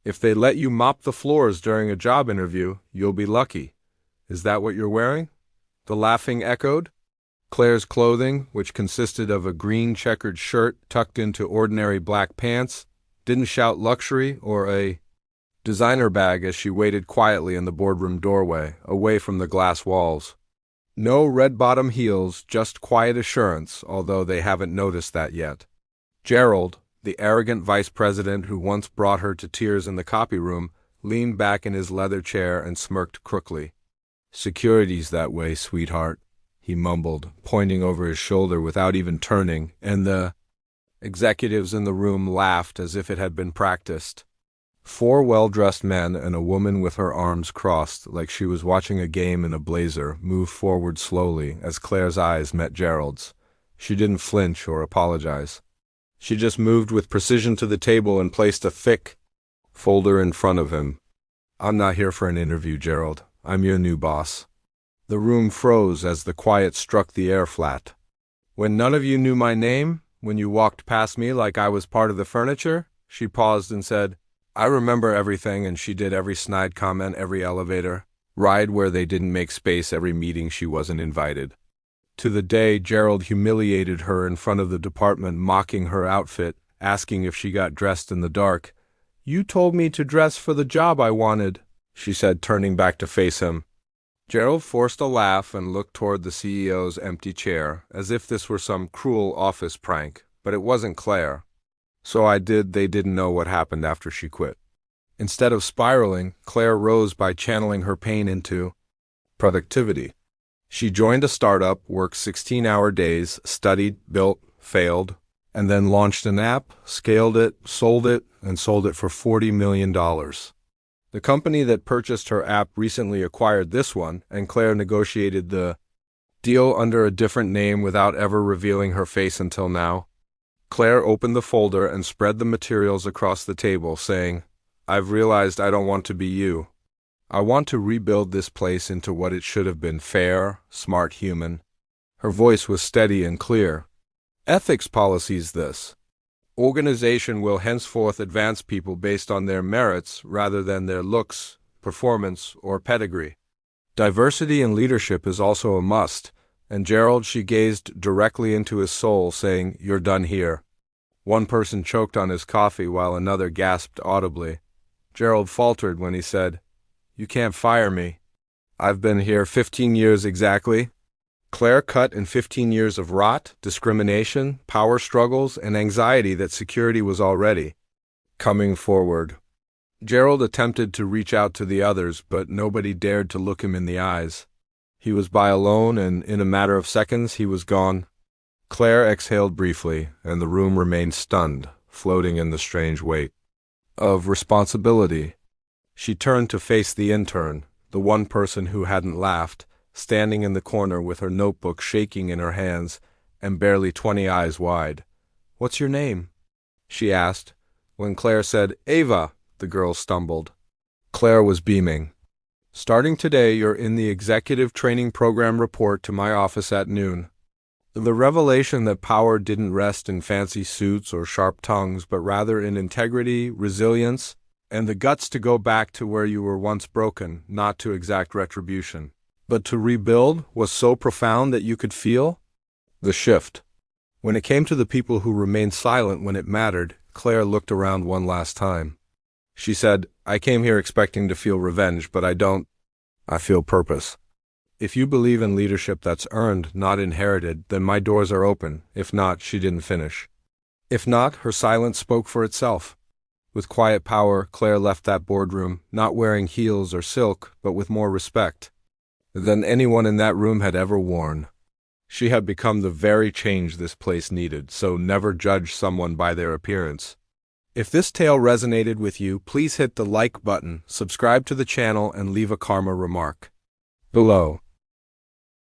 If they let you mop the floors during a job interview, you'll be lucky. Is that what you're wearing? The laughing echoed. Claire's clothing, which consisted of a green checkered shirt tucked into ordinary black pants, didn't shout luxury or a designer bag as she waited quietly in the boardroom doorway, away from the glass walls. No red-bottom heels, just quiet assurance, although they haven't noticed that yet. Gerald, the arrogant vice president who once brought her to tears in the copy room, leaned back in his leather chair and smirked crookily. "Security's that way, sweetheart," he mumbled, pointing over his shoulder without even turning, and the executives in the room laughed as if it had been practiced. 4 well-dressed men and a woman with her arms crossed like she was watching a game in a blazer moved forward slowly as Claire's eyes met Gerald's. She didn't flinch or apologize. She just moved with precision to the table and placed a thick folder in front of him. "I'm not here for an interview, Gerald. I'm your new boss." The room froze as the quiet struck the air flat. "When none of you knew my name, when you walked past me like I was part of the furniture," she paused and said, "I remember everything," and she did every snide comment, every elevator ride where they didn't make space, every meeting she wasn't invited. To the day Gerald humiliated her in front of the department, mocking her outfit, asking if she got dressed in the dark. "You told me to dress for the job I wanted," she said, turning back to face him. Gerald forced a laugh and looked toward the CEO's empty chair, as if this were some cruel office prank, but it wasn't Claire. "So they didn't know what happened after she quit." Instead of spiraling, Claire rose by channeling her pain into productivity. She joined a startup, worked 16-hour days, studied, built, failed, and then launched an app, scaled it, and sold it for $40 million. The company that purchased her app recently acquired this one, and Claire negotiated the deal under a different name without ever revealing her face until now. Claire opened the folder and spread the materials across the table, saying, "I've realized I don't want to be you. I want to rebuild this place into what it should have been: fair, smart, human." Her voice was steady and clear. "Ethics policies this. Organization will henceforth advance people based on their merits rather than their looks, performance, or pedigree. Diversity in leadership is also a must." And Gerald, she gazed directly into his soul, saying, "You're done here." One person choked on his coffee while another gasped audibly. Gerald faltered when he said, "You can't fire me. I've been here 15 years exactly." Claire cut in 15 years of rot, discrimination, power struggles, and anxiety that security was already coming forward. Gerald attempted to reach out to the others, but nobody dared to look him in the eyes. He was by alone, and in a matter of seconds he was gone. Claire exhaled briefly, and the room remained stunned, floating in the strange weight of responsibility. She turned to face the intern, the one person who hadn't laughed, standing in the corner with her notebook shaking in her hands and barely 20 eyes wide. "What's your name?" she asked. When Claire said, "Ava," the girl stumbled. Claire was beaming. "Starting today, you're in the executive training program. Report to my office at noon." The revelation that power didn't rest in fancy suits or sharp tongues, but rather in integrity, resilience, and the guts to go back to where you were once broken, not to exact retribution, but to rebuild, was so profound that you could feel the shift. When it came to the people who remained silent when it mattered, Claire looked around one last time. She said, "I came here expecting to feel revenge, but I don't. I feel purpose. If you believe in leadership that's earned, not inherited, then my doors are open. If not," she didn't finish. If not, her silence spoke for itself. With quiet power, Claire left that boardroom, not wearing heels or silk, but with more respect than anyone in that room had ever worn. She had become the very change this place needed, so never judge someone by their appearance. If this tale resonated with you, please hit the like button, subscribe to the channel, and leave a karma remark below.